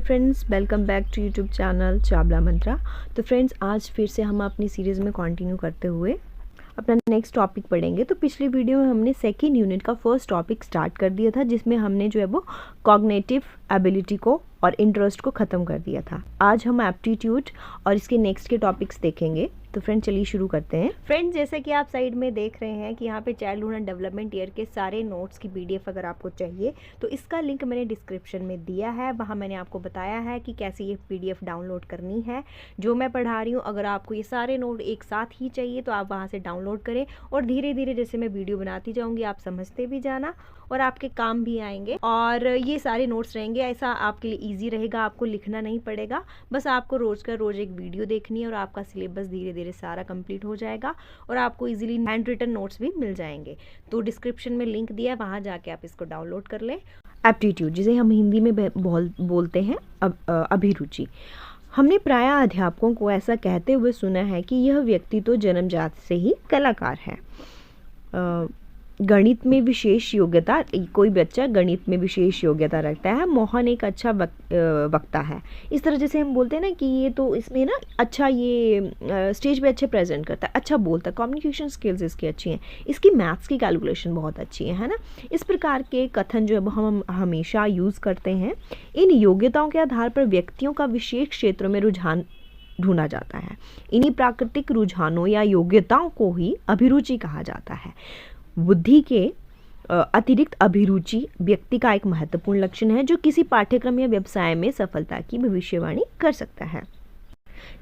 Friends, welcome back to YouTube channel Chawla Mantra. तो friends, आज फिर से हम अपनी सीरीज़ में कंटिन्यू करते हुए अपना नेक्स्ट टॉपिक पढ़ेंगे। तो पिछली वीडियो में हमने सेकेंड यूनिट का फर्स्ट टॉपिक स्टार्ट कर दिया था, जिसमें हमने जो है वो कॉग्निटिव एबिलिटी को और इंटरेस्ट को ख़त्म कर दिया था। आज हम एप्टीट्यूड और इसके नेक्स्ट के टॉपिक्स देखेंगे। तो फ्रेंड चलिए शुरू करते हैं। फ्रेंड्स, जैसे कि आप साइड में देख रहे हैं कि यहाँ पे चाइल्डहुड एंड डेवलपमेंट ईयर के सारे नोट्स की पीडीएफ अगर आपको चाहिए तो इसका लिंक मैंने डिस्क्रिप्शन में दिया है। वहाँ मैंने आपको बताया है कि कैसे ये पीडीएफ डाउनलोड करनी है जो मैं पढ़ा रही हूँ। अगर आपको ये सारे नोट एक साथ ही चाहिए तो आप वहाँ से डाउनलोड करें और धीरे धीरे जैसे मैं वीडियो बनाती जाऊँगी आप समझते भी जाना और आपके काम भी आएंगे। और ये सारे नोट्स रहेंगे, ऐसा आपके लिए ईजी रहेगा, आपको लिखना नहीं पड़ेगा। बस आपको रोज़ का रोज़ एक वीडियो देखनी है और आपका सिलेबस धीरे धीरे सारा कंप्लीट हो जाएगा और आपको इजीली हैंड रिटन नोट्स भी मिल जाएंगे। तो डिस्क्रिप्शन में लिंक दिया है, वहाँ जाके आप इसको डाउनलोड कर लें। एप्टीट्यूड, जिसे हम हिंदी में बोलते हैं अभिरुचि। हमने प्राय अध्यापकों को ऐसा कहते हुए सुना है कि यह व्यक्ति तो जन्मजात से ही कलाकार है। गणित में विशेष योग्यता, कोई बच्चा गणित में विशेष योग्यता रखता है। मोहन एक अच्छा वक्ता है। इस तरह जैसे हम बोलते हैं ना कि ये तो इसमें ना अच्छा, ये स्टेज पे अच्छे प्रेजेंट करता है, अच्छा बोलता है, कम्युनिकेशन स्किल्स इसकी अच्छी हैं, इसकी मैथ्स की कैलकुलेशन बहुत अच्छी है ना। इस प्रकार के कथन जो हम हमेशा यूज़ करते हैं। इन योग्यताओं के आधार पर व्यक्तियों का विशेष क्षेत्रों में रुझान ढूंढा जाता है। इन्हीं प्राकृतिक रुझानों या योग्यताओं को ही अभिरुचि कहा जाता है। बुद्धि के अतिरिक्त अभिरुचि व्यक्ति का एक महत्वपूर्ण लक्षण है जो किसी पाठ्यक्रम या व्यवसाय में सफलता की भविष्यवाणी कर सकता है।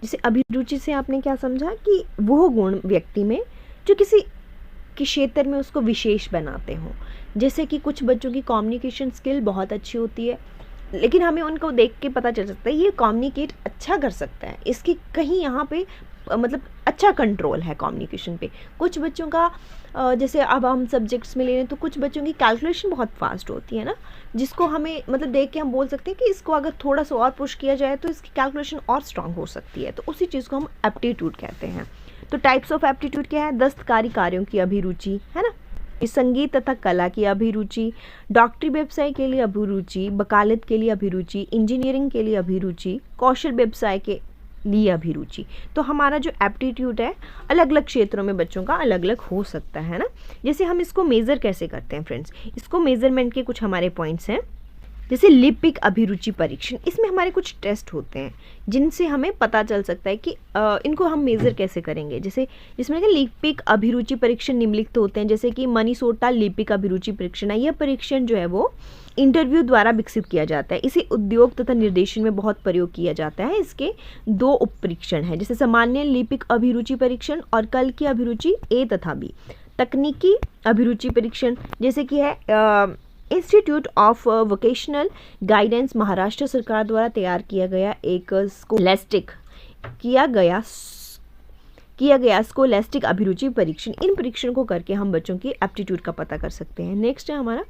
जैसे अभिरुचि से आपने क्या समझा कि वो गुण व्यक्ति में जो किसी के क्षेत्र में उसको विशेष बनाते हों। जैसे कि कुछ बच्चों की कम्युनिकेशन स्किल बहुत अच्छी होती है, लेकिन हमें उनको देख के पता चल सकता है ये कम्युनिकेट अच्छा कर सकता है, इसकी कहीं यहाँ पे मतलब अच्छा कंट्रोल है कम्युनिकेशन पे। कुछ बच्चों का जैसे अब हम सब्जेक्ट्स में ले रहे हैं तो कुछ बच्चों की कैलकुलेशन बहुत फास्ट होती है ना, जिसको हमें मतलब देख के हम बोल सकते हैं कि इसको अगर थोड़ा सा और पुश किया जाए तो इसकी कैलकुलेशन और स्ट्रांग हो सकती है। तो उसी चीज़ को हम एप्टीट्यूड कहते हैं। तो टाइप्स ऑफ एप्टीट्यूड क्या है? दस्तकारी कार्यों की अभिरुचि है ना, संगीत तथा कला की अभिरुचि, डॉक्टरी व्यवसाय के लिए अभिरुचि, वकालत के लिए अभिरुचि, इंजीनियरिंग के लिए अभिरुचि, कौशल व्यवसाय के लिए अभिरुचि। तो हमारा जो एप्टीट्यूड है अलग अलग क्षेत्रों में बच्चों का अलग अलग हो सकता है ना। जैसे हम इसको मेज़र कैसे करते हैं फ्रेंड्स, इसको मेज़रमेंट के कुछ हमारे पॉइंट्स हैं। जैसे लिपिक अभिरुचि परीक्षण, इसमें हमारे कुछ टेस्ट होते हैं जिनसे हमें पता चल सकता है कि इनको हम मेज़र कैसे करेंगे। जैसे जिसमें लिपिक अभिरुचि परीक्षण निम्नलिखित होते हैं, जैसे कि मनीसोटा लिपिक अभिरुचि परीक्षण है। यह परीक्षण जो है वो इंटरव्यू द्वारा विकसित किया जाता है। इसे उद्योग तथा निर्देशन में बहुत प्रयोग किया जाता है। इसके दो उप परीक्षण हैं, जैसे सामान्य लिपिक अभिरुचि परीक्षण और कल की अभिरुचि ए तथा बी। तकनीकी अभिरुचि परीक्षण जैसे कि है institute of vocational guidance, Maharashtra सरकार द्वारा तैयार किया गया एक स्कोलेस्टिक किया गया स्कोलेस्टिक अभिरुचि परीक्षण। इन परीक्षण को करके हम बच्चों की एप्टीट्यूड का पता कर सकते हैं। नेक्स्ट है हमारा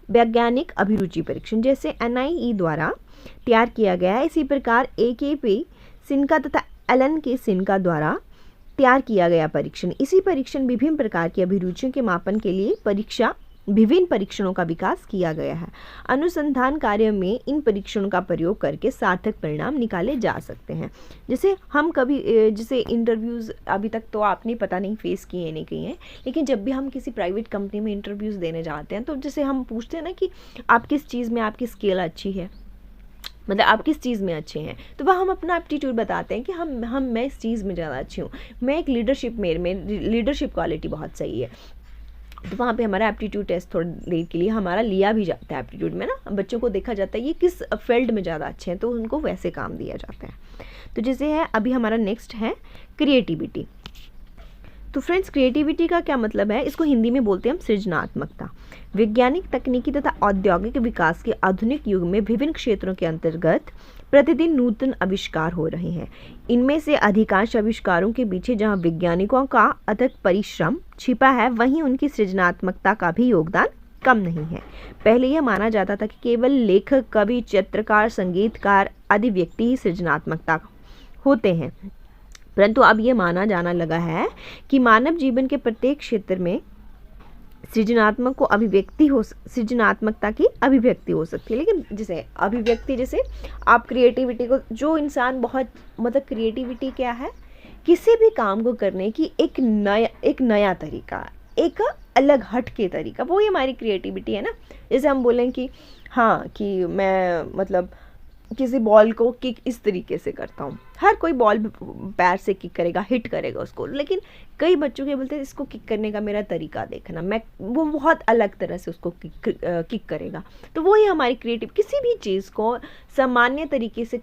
वैज्ञानिक अभिरुचि परीक्षण, जैसे NIE द्वारा तैयार किया गया है। इसी प्रकार AKP सिन्हा तथा एलन के सिन्हा द्वारा तैयार किया गया परीक्षण। इसी परीक्षण विभिन्न प्रकार की अभिरुचियों के मापन के लिए विभिन्न परीक्षणों का विकास किया गया है। अनुसंधान कार्य में इन परीक्षणों का प्रयोग करके सार्थक परिणाम निकाले जा सकते हैं। जैसे हम कभी जैसे इंटरव्यूज़ अभी तक तो आपने पता नहीं फेस किए नहीं किए हैं, लेकिन जब भी हम किसी प्राइवेट कंपनी में इंटरव्यूज़ देने जाते हैं तो जैसे हम पूछते हैं ना कि आप किस चीज़ में आपकी स्किल अच्छी है, मतलब आप किस चीज़ में अच्छे हैं, तो वह हम अपना एप्टीट्यूड बताते हैं कि मैं इस चीज़ में ज़्यादा अच्छी हूँ, मैं एक लीडरशिप, मेरे में लीडरशिप क्वालिटी बहुत सही है। तो वहाँ पे हमारा एप्टीट्यूड टेस्ट थोड़ी देर के लिए हमारा लिया भी जाता है। एप्टीट्यूड में ना बच्चों को देखा जाता है ये किस फील्ड में ज़्यादा अच्छे हैं, तो उनको वैसे काम दिया जाता है। तो जैसे है अभी हमारा नेक्स्ट है क्रिएटिविटी। तो फ्रेंड्स, क्रिएटिविटी का क्या मतलब है? इसको हिंदी में बोलते हैं हम सृजनात्मकता। वैज्ञानिक, तकनीकी तथा औद्योगिक विकास के आधुनिक युग में विभिन्न क्षेत्रों के अंतर्गत प्रतिदिन नूतन आविष्कार हो रहे हैं। इनमें से अधिकांश आविष्कारों के पीछे जहां वैज्ञानिकों का अथक परिश्रम छिपा है, वहीं उनकी सृजनात्मकता का भी योगदान कम नहीं है। पहले यह माना जाता था कि केवल लेखक, कवि, चित्रकार, संगीतकार आदि व्यक्ति ही सृजनात्मकता होते हैं, परंतु अब यह माना जाना लगा है कि मानव जीवन के प्रत्येक क्षेत्र में सृजनात्मकता की अभिव्यक्ति हो सकती है। लेकिन जैसे अभिव्यक्ति, जैसे आप क्रिएटिविटी को, जो इंसान बहुत मतलब क्रिएटिविटी क्या है, किसी भी काम को करने की एक नया तरीका, एक अलग हट के तरीका, वो ही हमारी क्रिएटिविटी है ना। जैसे हम बोलें कि हाँ कि मैं मतलब किसी बॉल को किक इस तरीके से करता हूँ, हर कोई बॉल पैर से किक करेगा, हिट करेगा उसको, लेकिन कई बच्चों के बोलते हैं इसको किक करने का मेरा तरीका देखना, मैं वो बहुत अलग तरह से उसको किक करेगा। तो वही हमारी क्रिएटिव, किसी भी चीज़ को सामान्य तरीके से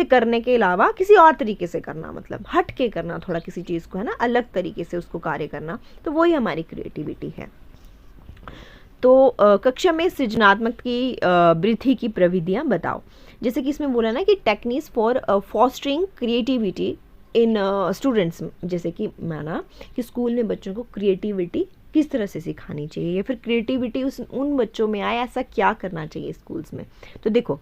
करने के अलावा किसी और तरीके से करना, मतलब हट के करना थोड़ा किसी चीज़ को, है ना, अलग तरीके से उसको कार्य करना, तो वही हमारी क्रिएटिविटी है। तो कक्षा में सृजनात्मक की वृद्धि की प्रविधियाँ बताओ। जैसे कि इसमें बोला ना कि techniques for fostering creativity in students, जैसे कि माना कि स्कूल में बच्चों को क्रिएटिविटी किस तरह से सिखानी चाहिए, या फिर क्रिएटिविटी उन बच्चों में आए, ऐसा क्या करना चाहिए स्कूल्स में। तो देखो,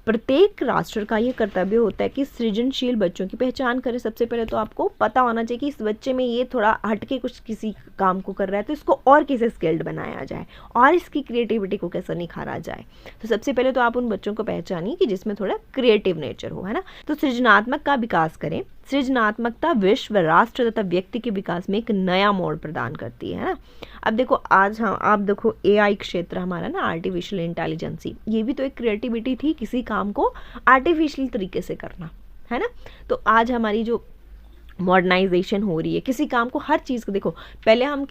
प्रत्येक राष्ट्र का ये कर्तव्य होता है कि सृजनशील बच्चों की पहचान करें। सबसे पहले तो आपको पता होना चाहिए कि इस बच्चे में ये थोड़ा हटके कुछ किसी काम को कर रहा है, तो इसको और कैसे स्किल्ड बनाया जाए और इसकी क्रिएटिविटी को कैसे निखारा जाए। तो सबसे पहले तो आप उन बच्चों को पहचानिए कि जिसमें थोड़ा क्रिएटिव नेचर हो, है ना। तो सृजनात्मक का विकास करें। सृजनात्मकता विश्व, राष्ट्र तथा व्यक्ति के विकास में एक नया मोड़ प्रदान करती है ना। अब देखो, आज हम आप देखो AI क्षेत्र हमारा ना, आर्टिफिशियल इंटेलिजेंसी, ये भी तो एक क्रिएटिविटी थी, किसी काम को आर्टिफिशियल तरीके से करना, है ना। तो आज हमारी जो मॉडर्नाइजेशन हो रही है, किसी काम को, हर चीज़ को देखो, पहले हम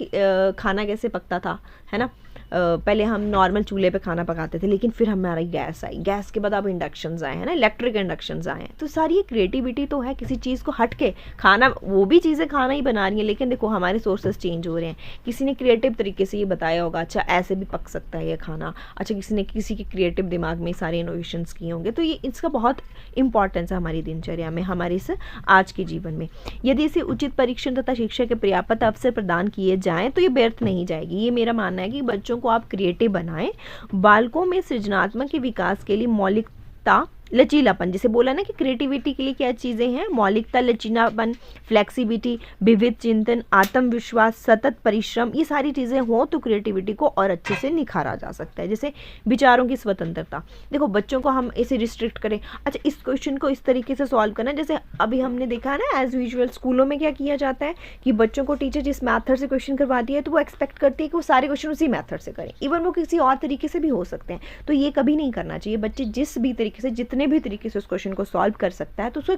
खाना कैसे पकता था, है ना। पहले हम नॉर्मल चूल्हे पे खाना पकाते थे, लेकिन फिर हमारी गैस आई, गैस के बाद अब इंडक्शंस आए हैं ना, इलेक्ट्रिक इंडक्शंस आए हैं। तो सारी ये क्रिएटिविटी तो है, किसी चीज़ को हट के खाना, वो भी चीज़ें खाना ही बना रही हैं, लेकिन देखो हमारे सोर्सेस चेंज हो रहे हैं। किसी ने क्रिएटिव तरीके से ये बताया होगा, अच्छा ऐसे भी पक सकता है ये खाना, अच्छा किसी के क्रिएटिव दिमाग में सारे इनोवेशंस किए होंगे। तो ये इसका बहुत इंपॉर्टेंस है हमारी दिनचर्या में, हमारे इस आज के जीवन में। यदि इसे उचित परीक्षण तथा शिक्षा के पर्याप्त अवसर प्रदान किए जाएँ तो ये व्यर्थ नहीं जाएगी। ये मेरा मानना है कि बच्चों को आप क्रिएटिव बनाएं। बालकों में सृजनात्मक के विकास के लिए मौलिकता, लचीलापन, जैसे बोला ना कि क्रिएटिविटी के लिए क्या चीज़ें हैं, मौलिकता, लचीलापन, फ्लेक्सिबिलिटी, विविध चिंतन, आत्मविश्वास, सतत परिश्रम, ये सारी चीज़ें हों तो क्रिएटिविटी को और अच्छे से निखारा जा सकता है। जैसे विचारों की स्वतंत्रता, देखो बच्चों को हम ऐसे रिस्ट्रिक्ट करें, अच्छा इस क्वेश्चन को इस तरीके से सॉल्व करना, जैसे अभी हमने देखा है ना, एज यूजुअल स्कूलों में क्या किया जाता है कि बच्चों को टीचर जिस मैथड से क्वेश्चन करवा दिया है तो वो एक्सपेक्ट करती है कि वो सारे क्वेश्चन उसी मैथड से करें, इवन वो किसी और तरीके से भी हो सकते हैं। तो ये कभी नहीं करना चाहिए। बच्चे जिस भी तरीके से, जितने भी तरीके से उस क्वेश्चन को सॉल्व कर सकता है तो उसको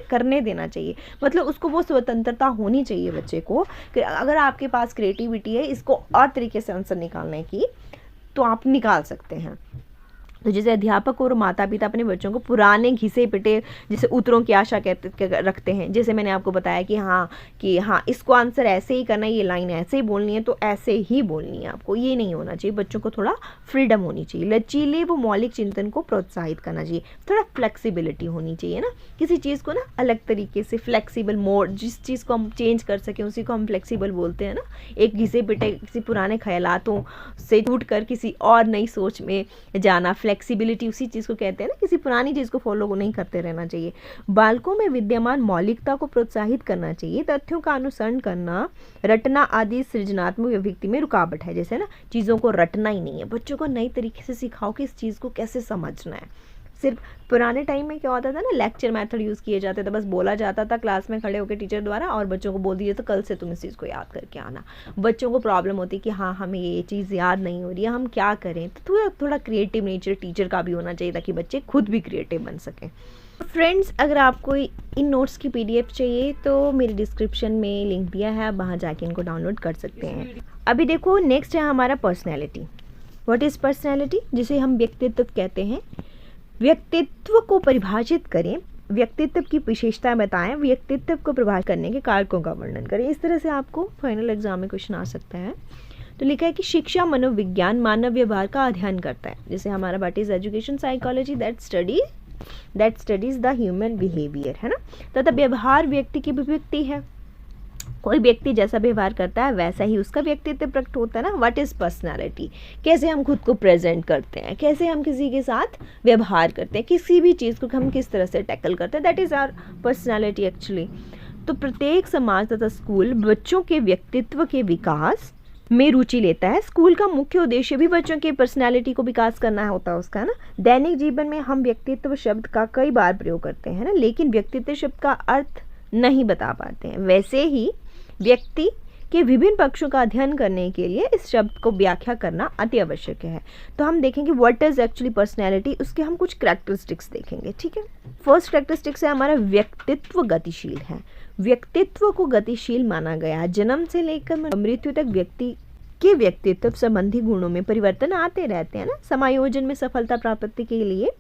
करने देना चाहिए, मतलब उसको वो स्वतंत्रता होनी चाहिए बच्चे को कि अगर आपके पास क्रिएटिविटी है इसको और तरीके से आंसर निकालने की, तो आप निकाल सकते हैं। तो जैसे अध्यापक और माता पिता अपने बच्चों को पुराने घिसे पिटे जैसे उत्तरों की आशा रखते हैं, जैसे मैंने आपको बताया कि हाँ इसको आंसर ऐसे ही करना है, ये लाइन ऐसे ही बोलनी है तो ऐसे ही बोलनी है आपको, ये नहीं होना चाहिए। बच्चों को थोड़ा फ्रीडम होनी चाहिए, लचीले वो मौलिक चिंतन को प्रोत्साहित करना चाहिए, थोड़ा फ्लेक्सिबिलिटी होनी चाहिए ना, किसी चीज़ को ना अलग तरीके से फ्लेक्सिबल मोड, जिस चीज़ को हम चेंज कर सकें उसी को हम फ्लेक्सिबल बोलते हैं ना। एक घिसे पिटे किसी पुराने ख्यालातों से टूट कर किसी और नई सोच में जाना, फ्लेक्सिबिलिटी उसी चीज़ को कहते हैं ना, किसी पुरानी चीज़ को फॉलो नहीं करते रहना चाहिए। बालकों में विद्यमान मौलिकता को प्रोत्साहित करना चाहिए, तथ्यों का अनुसरण करना, रटना आदि सृजनात्मक अभिव्यक्ति में रुकावट है। जैसे ना चीज़ों को रटना ही नहीं है, बच्चों को नई तरीके से सिखाओ कि इस चीज़ को कैसे समझना है। सिर्फ पुराने टाइम में क्या होता था ना, लेक्चर मेथड यूज़ किए जाते थे, बस बोला जाता था क्लास में खड़े होकर टीचर द्वारा और बच्चों को बोल दीजिए तो कल से तुम इस चीज़ को याद करके आना। बच्चों को प्रॉब्लम होती कि हाँ हमें ये चीज़ याद नहीं हो रही है, हम क्या करें। तो थोड़ा क्रिएटिव नेचर टीचर का भी होना चाहिए ताकि बच्चे खुद भी क्रिएटिव बन सकें। फ्रेंड्स, अगर आपको इन नोट्स की PDF चाहिए तो मेरे डिस्क्रिप्शन में लिंक दिया है, आप वहाँ जाके इनको डाउनलोड कर सकते हैं। अभी देखो नेक्स्ट है हमारा पर्सनैलिटी। व्हाट इज़ पर्सनैलिटी, जिसे हम व्यक्तित्व कहते हैं। व्यक्तित्व को परिभाषित करें, व्यक्तित्व की विशेषताएं बताएं, व्यक्तित्व को प्रभावित करने के कारकों का वर्णन करें। इस तरह से आपको फाइनल एग्जाम में क्वेश्चन आ सकता है। तो लिखा है कि शिक्षा मनोविज्ञान मानव व्यवहार का अध्ययन करता है। जैसे हमारा what is education psychology, that studies the human behaviour, है ना। तथा व्यवहार व्यक्ति की अभिव्यक्ति है, कोई व्यक्ति जैसा व्यवहार करता है वैसा ही उसका व्यक्तित्व प्रकट होता है ना। व्हाट इज़ पर्सनालिटी, कैसे हम खुद को प्रेजेंट करते हैं, कैसे हम किसी के साथ व्यवहार करते हैं, किसी भी चीज़ को हम किस तरह से टैकल करते हैं, that is our personality actually. तो प्रत्येक समाज तथा स्कूल बच्चों के व्यक्तित्व के विकास में रुचि लेता है। स्कूल का मुख्य उद्देश्य भी बच्चों के पर्सनालिटी को विकास करना होता है उसका, है ना। दैनिक जीवन में हम व्यक्तित्व शब्द का कई बार प्रयोग करते हैं ना, लेकिन व्यक्तित्व शब्द का अर्थ नहीं बता पाते हैं। वैसे ही व्यक्ति के विभिन्न पक्षों का अध्ययन करने के लिए इस शब्द को व्याख्या करना अति आवश्यक है। तो हम देखेंगे व्हाट इज एक्चुअली पर्सनैलिटी, उसके हम कुछ करैक्टरिस्टिक्स देखेंगे, ठीक है। फर्स्ट करैक्टरिस्टिक्स है हमारा व्यक्तित्व गतिशील है। व्यक्तित्व को गतिशील माना गया है। जन्म से लेकर मृत्यु तक व्यक्ति के व्यक्तित्व संबंधी गुणों में परिवर्तन आते रहते हैं ना। समायोजन में सफलता प्राप्ति के लिए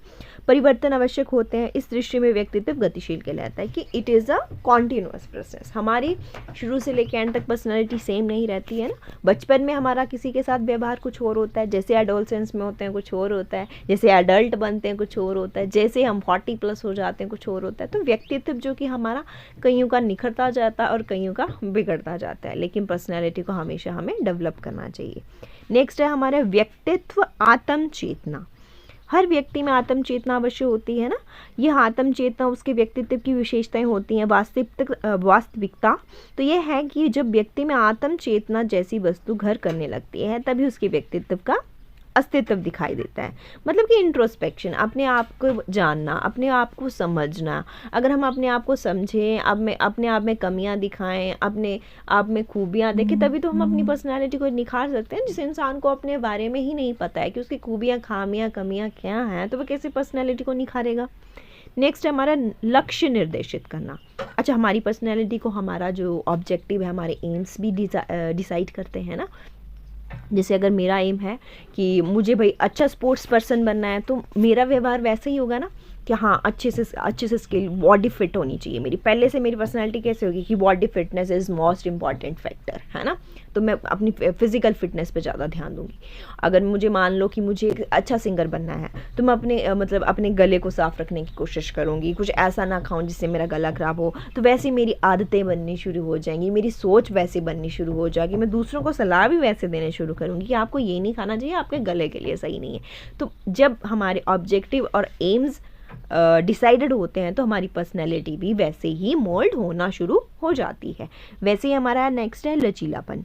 परिवर्तन आवश्यक होते हैं। इस दृष्टि में व्यक्तित्व गतिशील कहलाता है कि it is a continuous process. हमारी शुरू से लेकर एंड तक पर्सनैलिटी सेम नहीं रहती है ना। बचपन में हमारा किसी के साथ व्यवहार कुछ और होता है, जैसे एडोलसेंस में होते हैं कुछ और होता है, जैसे एडल्ट बनते हैं कुछ और होता है, जैसे हम 40+ हो जाते हैं कुछ और होता है। तो व्यक्तित्व जो कि हमारा कईयों का निखरता जाता है और कईयों का बिगड़ता जाता है, लेकिन पर्सनैलिटी को हमेशा हमें डेवलप करना चाहिए। नेक्स्ट है हमारा व्यक्तित्व आत्म चेतना। हर व्यक्ति में आत्म चेतना अवश्य होती है ना। यह आत्म चेतना उसके व्यक्तित्व की विशेषताएं होती हैं। वास्तविकता तो यह है कि जब व्यक्ति में आत्म चेतना जैसी वस्तु घर करने लगती है तभी उसके व्यक्तित्व का अस्तित्व दिखाई देता है। मतलब कि इंट्रोस्पेक्शन, अपने आप को जानना, अपने आप को समझना। अगर हम अपने आप को समझें, अपने आप में कमियां दिखाएं, अपने आप में खूबियां देखें, तभी तो हम अपनी पर्सनालिटी को निखार सकते हैं। जिस इंसान को अपने बारे में ही नहीं पता है कि उसकी खूबियां, खामियां, कमियां क्या हैं, तो वह कैसे पर्सनालिटी को निखारेगा। नेक्स्ट है हमारा लक्ष्य निर्देशित करना। अच्छा, हमारी पर्सनालिटी को हमारा जो ऑब्जेक्टिव है, हमारे एम्स भी डिसाइड करते हैं ना। जैसे अगर मेरा एम है कि मुझे भाई अच्छा स्पोर्ट्स पर्सन बनना है, तो मेरा व्यवहार वैसे ही होगा ना कि हाँ अच्छे से स्किल, बॉडी फिट होनी चाहिए मेरी। पहले से मेरी पर्सनालिटी कैसे होगी कि body fitness is most important factor, है ना। तो मैं अपनी फिजिकल फिटनेस पे ज़्यादा ध्यान दूंगी। अगर मुझे मान लो कि मुझे एक अच्छा सिंगर बनना है, तो मैं अपने गले को साफ रखने की कोशिश करूँगी, कुछ ऐसा ना खाऊं जिससे मेरा गला ख़राब हो। तो वैसे मेरी आदतें बननी शुरू हो जाएंगी, मेरी सोच वैसे बननी शुरू हो जाएगी। मैं दूसरों को सलाह भी वैसे देने शुरू करूँगी कि आपको ये नहीं खाना चाहिए, आपके गले के लिए सही नहीं है। तो जब हमारे ऑब्जेक्टिव और एम्स डिसाइडेड होते हैं तो हमारी पर्सनैलिटी भी वैसे ही मोल्ड होना शुरू हो जाती है। वैसे ही हमारा नेक्स्ट है लचीलापन।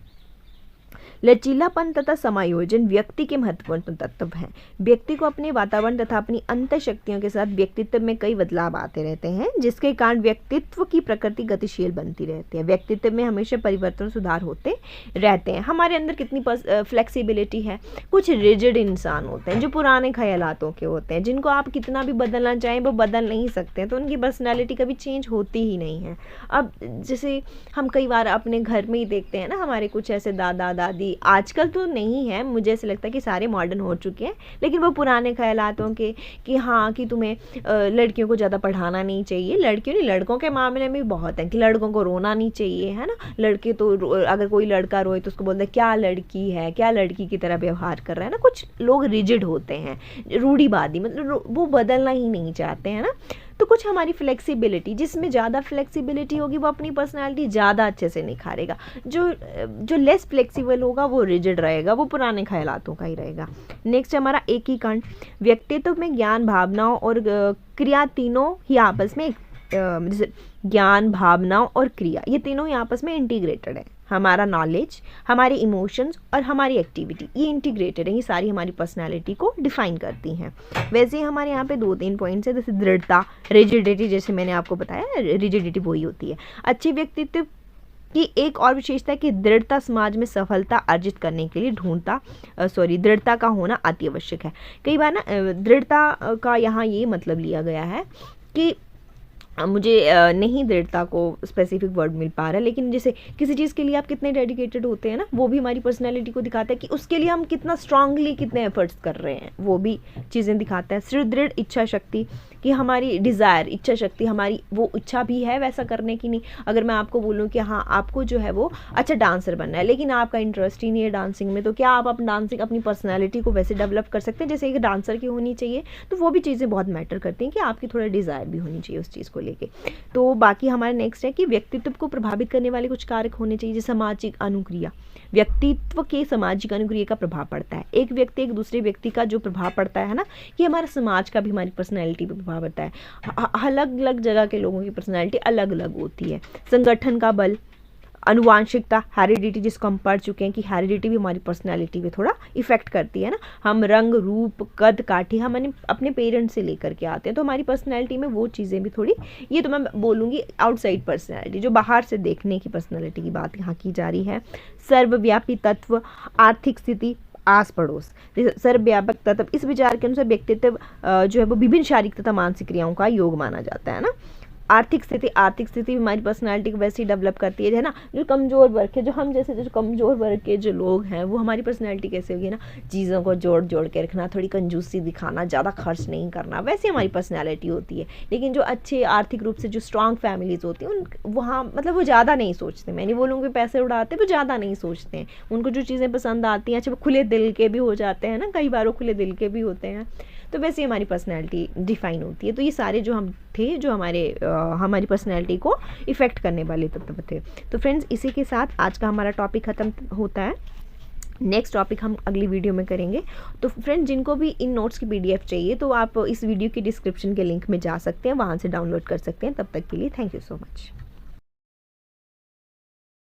लचीलापन तथा समायोजन व्यक्ति के महत्वपूर्ण तत्व हैं। व्यक्ति को अपने वातावरण तथा अपनी अंतर शक्तियों के साथ व्यक्तित्व में कई बदलाव आते रहते हैं, जिसके कारण व्यक्तित्व की प्रकृति गतिशील बनती रहती है। व्यक्तित्व में हमेशा परिवर्तन, सुधार होते रहते हैं। हमारे अंदर कितनी फ्लेक्सिबिलिटी है। कुछ रिजिड इंसान होते हैं जो पुराने ख्यालातों के होते हैं, जिनको आप कितना भी बदलना चाहें वो बदल नहीं सकते हैं, तो उनकी पर्सनैलिटी कभी चेंज होती ही नहीं है। अब जैसे हम कई बार अपने घर में ही देखते हैं ना, हमारे कुछ ऐसे दादा दादी, आजकल तो नहीं है, मुझे ऐसे लगता है कि सारे मॉडर्न हो चुके हैं, लेकिन वो पुराने ख्यालातों के कि हाँ कि तुम्हें लड़कियों को ज़्यादा पढ़ाना नहीं चाहिए। लड़कियों नहीं, लड़कों के मामले में भी बहुत है कि लड़कों को रोना नहीं चाहिए, है ना। लड़के तो अगर कोई लड़का रोए तो उसको बोलते हैं क्या लड़की है, क्या लड़की की तरह व्यवहार कर रहा है ना। कुछ लोग रिजिड होते हैं, रूढ़िवादी, मतलब वो बदलना ही नहीं चाहते हैं ना। तो कुछ हमारी फ्लेक्सिबिलिटी, जिसमें ज़्यादा फ्लेक्सिबिलिटी होगी वो अपनी पर्सनालिटी ज़्यादा अच्छे से निखारेगा। जो लेस फ्लेक्सिबल होगा वो रिजिड रहेगा, वो पुराने ख्यालातों का ही रहेगा। नेक्स्ट हमारा एकीकरण। व्यक्तित्व में ज्ञान, भावनाओं और क्रिया तीनों ही आपस में जैसे ज्ञान, भावनाओं और क्रिया, ये तीनों ही आपस में इंटीग्रेटेड है। हमारा नॉलेज, हमारे इमोशंस और हमारी एक्टिविटी, ये इंटीग्रेटेड है। ये सारी हमारी पर्सनालिटी को डिफाइन करती हैं। वैसे ही हमारे यहाँ पे 2-3 पॉइंट्स है, जैसे दृढ़ता, रिजिडिटी, जैसे मैंने आपको बताया रिजिडिटी वही होती है। अच्छे व्यक्तित्व की एक और विशेषता है कि दृढ़ता समाज में सफलता अर्जित करने के लिए दृढ़ता का होना अति आवश्यक है। कई बार ना दृढ़ता का यहाँ ये मतलब लिया गया है कि मुझे नहीं दृढ़ता को स्पेसिफिक वर्ड मिल पा रहा है, लेकिन जैसे किसी चीज़ के लिए आप कितने डेडिकेटेड होते हैं ना, वो भी हमारी पर्सनैलिटी को दिखाता है कि उसके लिए हम कितना स्ट्रांगली कितने एफर्ट्स कर रहे हैं, वो भी चीज़ें दिखाता है। सुदृढ़ इच्छा शक्ति, कि हमारी डिज़ायर, इच्छा शक्ति, हमारी वो इच्छा भी है वैसा करने की नहीं। अगर मैं आपको बोलूँ कि हाँ आपको जो है वो अच्छा डांसर बनना है, लेकिन आपका इंटरेस्ट ही नहीं है डांसिंग में, तो क्या आप अपनी पर्सनैलिटी को वैसे डेवलप कर सकते हैं जैसे एक डांसर की होनी चाहिए। तो वो भी चीज़ें बहुत मैटर करती हैं कि आपकी थोड़ा डिज़ायर भी होनी चाहिए उस चीज़ को लेके। तो बाकी हमारा नेक्स्ट है कि व्यक्तित्व को प्रभावित करने वाले कुछ कारक होने चाहिए, जैसे सामाजिक अनुक्रिया। व्यक्तित्व के सामाजिक अनुक्रिया का प्रभाव पड़ता है। एक व्यक्ति एक दूसरे व्यक्ति का जो प्रभाव पड़ता है ना, ये हमारे समाज का भी हमारी पर्सनैलिटी पर प्रभाव होता है। अलग अलग जगह के लोगों की पर्सनैलिटी अलग अलग होती है। संगठन का बल, अनुवांशिकता, हेरिडिटी, जिसको हम पढ़ चुके हैं कि हेरिडिटी भी हमारी पर्सनैलिटी पे थोड़ा इफेक्ट करती है ना। हम रंग, रूप, कद काठी हम अपने पेरेंट्स से लेकर के आते हैं, तो हमारी पर्सनैलिटी में वो चीज़ें भी थोड़ी, ये तो मैं बोलूँगी आउटसाइड पर्सनैलिटी, जो बाहर से देखने की पर्सनैलिटी की बात यहाँ की जा रही है। सर्वव्यापी तत्व, आर्थिक स्थिति, आस पड़ोस। सर्वव्यापक तत्व, इस विचार के अनुसार व्यक्तित्व जो है वो विभिन्न शारीरिक तथा मानसिक क्रियाओं का योग माना जाता है ना। आर्थिक स्थिति भी हमारी पर्सनालिटी को वैसे ही डेवलप करती है ना। जो कमज़ोर वर्ग है, जो हम जैसे जो कमज़ोर वर्ग के जो लोग हैं, वो हमारी पर्सनालिटी कैसे होगी ना, चीज़ों को जोड़ जोड़ के रखना, थोड़ी कंजूसी दिखाना, ज़्यादा खर्च नहीं करना, वैसे हमारी पर्सनालिटी होती है। लेकिन जो अच्छे आर्थिक रूप से जो स्ट्रॉन्ग फैमिलीज़ होती हैं, उन वहाँ मतलब वो ज़्यादा नहीं सोचते, मैं नहीं बोलूँगी पैसे उड़ाते, वो ज़्यादा नहीं सोचते हैं। उनको जो चीज़ें पसंद आती हैं, अच्छा वो खुले दिल के भी हो जाते हैं ना, कई बार वो खुले दिल के भी होते हैं, तो वैसे हमारी पर्सनैलिटी डिफ़ाइन होती है। तो ये सारे जो हम थे, जो हमारी पर्सनैलिटी को इफ़ेक्ट करने वाले तत्व थे। तो फ्रेंड्स, इसी के साथ आज का हमारा टॉपिक ख़त्म होता है। नेक्स्ट टॉपिक हम अगली वीडियो में करेंगे। तो फ्रेंड्स, जिनको भी इन नोट्स की PDF चाहिए, तो आप इस वीडियो की डिस्क्रिप्शन के लिंक में जा सकते हैं, वहाँ से डाउनलोड कर सकते हैं। तब तक के लिए थैंक यू सो मच।